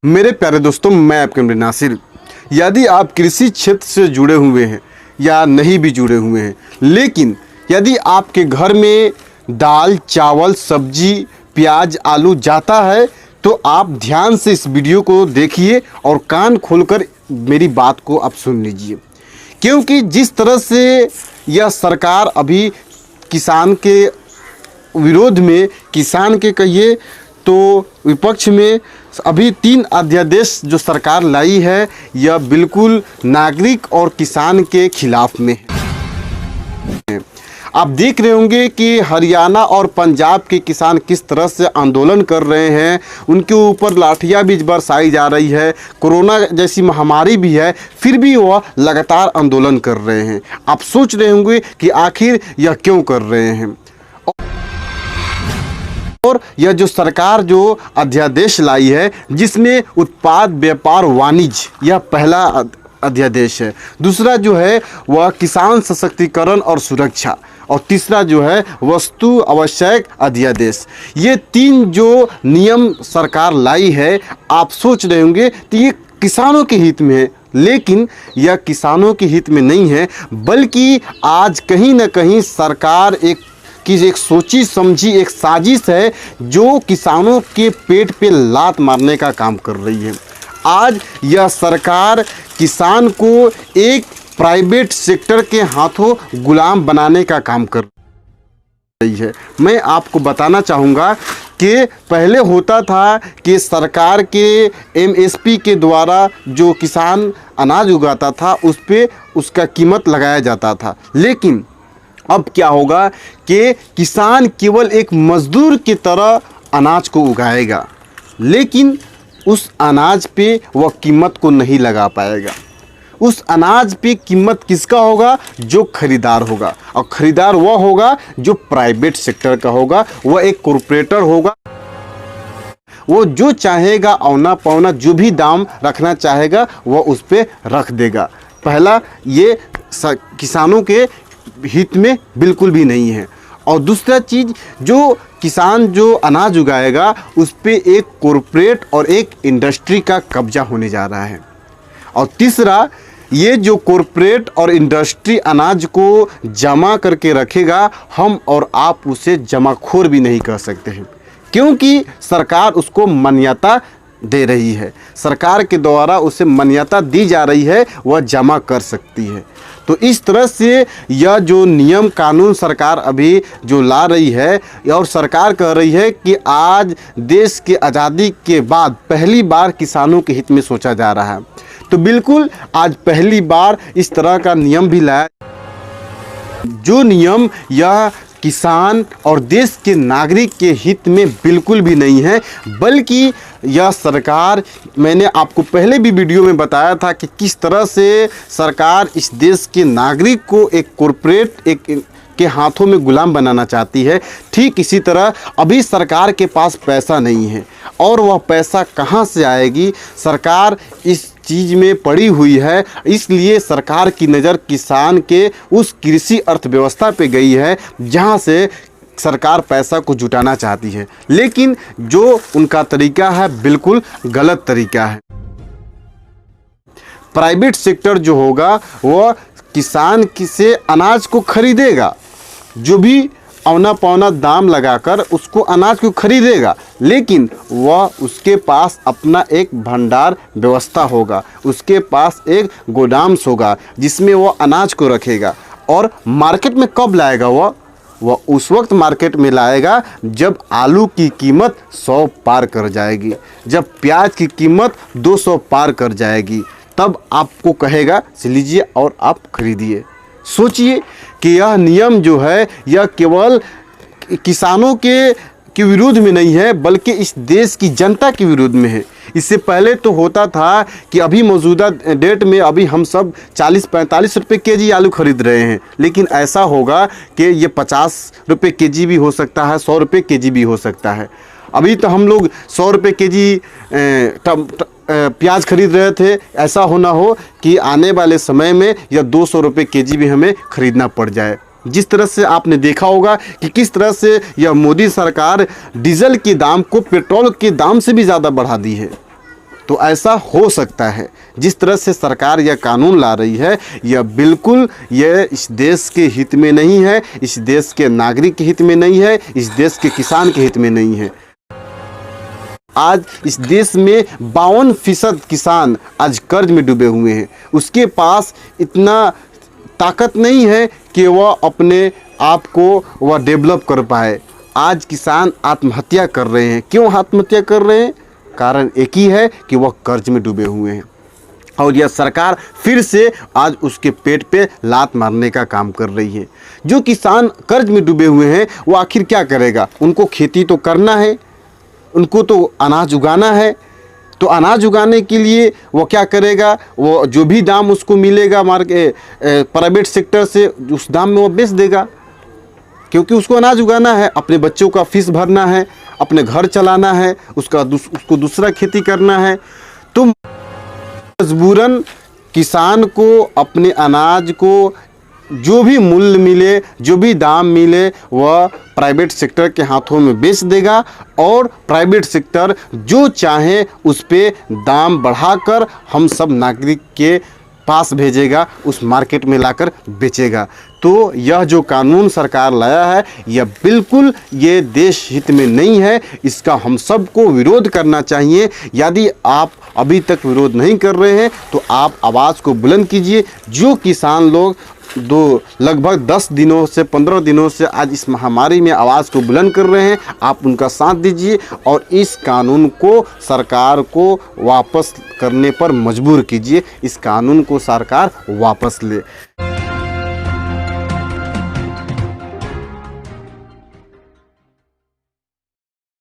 मेरे प्यारे दोस्तों, मैं आपके नासिर। यदि आप कृषि क्षेत्र से जुड़े हुए हैं या नहीं भी जुड़े हुए हैं, लेकिन यदि आपके घर में दाल, चावल, सब्जी, प्याज, आलू जाता है तो आप ध्यान से इस वीडियो को देखिए और कान खोलकर मेरी बात को आप सुन लीजिए। क्योंकि जिस तरह से यह सरकार अभी किसान के विरोध में, किसान के कहिए तो विपक्ष में अभी 3 अध्यादेश जो सरकार लाई है, यह बिल्कुल नागरिक और किसान के खिलाफ में है। आप देख रहे होंगे कि हरियाणा और पंजाब के किसान किस तरह से आंदोलन कर रहे हैं। उनके ऊपर लाठियां भी बरसाई जा रही है, कोरोना जैसी महामारी भी है, फिर भी वह लगातार आंदोलन कर रहे हैं। आप सोच रहे होंगे कि आखिर यह क्यों कर रहे हैं। और यह जो सरकार जो अध्यादेश लाई है, जिसमें उत्पाद व्यापार वाणिज्य, यह पहला अध्यादेश है। दूसरा जो है वह किसान सशक्तिकरण और सुरक्षा, और तीसरा जो है वस्तु आवश्यक अध्यादेश। ये 3 जो नियम सरकार लाई है, आप सोच रहे होंगे तो ये किसानों के हित में है, लेकिन यह किसानों के हित में नहीं है, बल्कि आज कहीं ना कहीं सरकार एक सोची समझी एक साजिश है जो किसानों के पेट पे लात मारने का काम कर रही है। आज यह सरकार किसान को एक प्राइवेट सेक्टर के हाथों गुलाम बनाने का काम कर रही है। मैं आपको बताना चाहूँगा कि पहले होता था कि सरकार के एमएसपी के द्वारा जो किसान अनाज उगाता था उस पे उसका कीमत लगाया जाता था, लेकिन अब क्या होगा कि किसान केवल एक मजदूर की तरह अनाज को उगाएगा, लेकिन उस अनाज पे वह कीमत को नहीं लगा पाएगा। उस अनाज पे कीमत किसका होगा? जो खरीदार होगा, और खरीदार वह होगा जो प्राइवेट सेक्टर का होगा, वह एक कॉरपोरेटर होगा। वो जो चाहेगा औना पौना जो भी दाम रखना चाहेगा वह उस पे रख देगा। पहला ये किसानों के हित में बिल्कुल भी नहीं है। और दूसरा चीज़, जो किसान जो अनाज उगाएगा उस पे एक कॉरपोरेट और एक इंडस्ट्री का कब्जा होने जा रहा है। और तीसरा, ये जो कॉरपोरेट और इंडस्ट्री अनाज को जमा करके रखेगा, हम और आप उसे जमाखोर भी नहीं कर सकते हैं, क्योंकि सरकार उसको मान्यता दे रही है। सरकार के द्वारा उसे मान्यता दी जा रही है, वह जमा कर सकती है। तो इस तरह से यह जो नियम कानून सरकार अभी जो ला रही है, और सरकार कह रही है कि आज देश के आज़ादी के बाद पहली बार किसानों के हित में सोचा जा रहा है। तो बिल्कुल आज पहली बार इस तरह का नियम भी लाया, जो नियम यह किसान और देश के नागरिक के हित में बिल्कुल भी नहीं है, बल्कि यह सरकार, मैंने आपको पहले भी वीडियो में बताया था कि किस तरह से सरकार इस देश के नागरिक को एक कॉरपोरेट के हाथों में गुलाम बनाना चाहती है। ठीक इसी तरह अभी सरकार के पास पैसा नहीं है, और वह पैसा कहाँ से आएगी? सरकार इस चीज़ में पड़ी हुई है, इसलिए सरकार की नज़र किसान के उस कृषि अर्थव्यवस्था पे गई है जहाँ से सरकार पैसा को जुटाना चाहती है, लेकिन जो उनका तरीका है बिल्कुल गलत तरीका है। प्राइवेट सेक्टर जो होगा वह किसान से अनाज को खरीदेगा, जो भी औना पौना दाम लगाकर उसको अनाज को खरीदेगा, लेकिन वह उसके पास अपना एक भंडार व्यवस्था होगा, उसके पास एक गोदाम्स होगा जिसमें वह अनाज को रखेगा। और मार्केट में कब लाएगा? वह उस वक्त मार्केट में लाएगा जब आलू की कीमत 100 पार कर जाएगी, जब प्याज की कीमत 200 पार कर जाएगी, तब आपको कहेगा लीजिए और आप खरीदिए। सोचिए कि यह नियम जो है यह केवल किसानों के विरोध में नहीं है, बल्कि इस देश की जनता के विरोध में है। इससे पहले तो होता था कि अभी मौजूदा डेट में अभी हम सब 40-45 रुपये केजी आलू खरीद रहे हैं, लेकिन ऐसा होगा कि ये 50 रुपये केजी भी हो सकता है, 100 रुपये केजी भी हो सकता है। अभी तो हम लोग 100 रुपये केजी प्याज खरीद रहे थे, ऐसा होना हो कि आने वाले समय में यह 200 रुपये केजी भी हमें खरीदना पड़ जाए। जिस तरह से आपने देखा होगा कि किस तरह से यह मोदी सरकार डीजल के दाम को पेट्रोल के दाम से भी ज़्यादा बढ़ा दी है। तो ऐसा हो सकता है। जिस तरह से सरकार यह कानून ला रही है, यह बिल्कुल यह इस देश के हित में नहीं है, इस देश के नागरिक के हित में नहीं है, इस देश के किसान के हित में नहीं है। आज इस देश में 52% किसान आज कर्ज में डूबे हुए हैं। उसके पास इतना ताकत नहीं है कि वह अपने आप को वह डेवलप कर पाए। आज किसान आत्महत्या कर रहे हैं। क्यों आत्महत्या कर रहे हैं? कारण एक ही है कि वह कर्ज में डूबे हुए हैं और यह सरकार फिर से आज उसके पेट पे लात मारने का काम कर रही है। जो किसान कर्ज में डूबे हुए हैं वो आखिर क्या करेगा? उनको खेती तो करना है, उनको तो अनाज उगाना है। तो अनाज उगाने के लिए वो क्या करेगा? वो जो भी दाम उसको मिलेगा प्राइवेट सेक्टर से, उस दाम में वो बेच देगा, क्योंकि उसको अनाज उगाना है, अपने बच्चों का फीस भरना है, अपने घर चलाना है, उसको दूसरा खेती करना है। तो मजबूरन किसान को अपने अनाज को जो भी मूल्य मिले, जो भी दाम मिले, वह प्राइवेट सेक्टर के हाथों में बेच देगा और प्राइवेट सेक्टर जो चाहे उस पे दाम बढ़ाकर हम सब नागरिक के पास भेजेगा, उस मार्केट में लाकर बेचेगा। तो यह जो कानून सरकार लाया है, यह बिल्कुल ये देश हित में नहीं है। इसका हम सबको विरोध करना चाहिए। यदि आप अभी तक विरोध नहीं कर रहे हैं तो आप आवाज़ को बुलंद कीजिए। जो किसान लोग लगभग 10 दिनों से 15 दिनों से आज इस महामारी में आवाज़ को बुलंद कर रहे हैं, आप उनका साथ दीजिए और इस कानून को सरकार को वापस करने पर मजबूर कीजिए। इस कानून को सरकार वापस ले।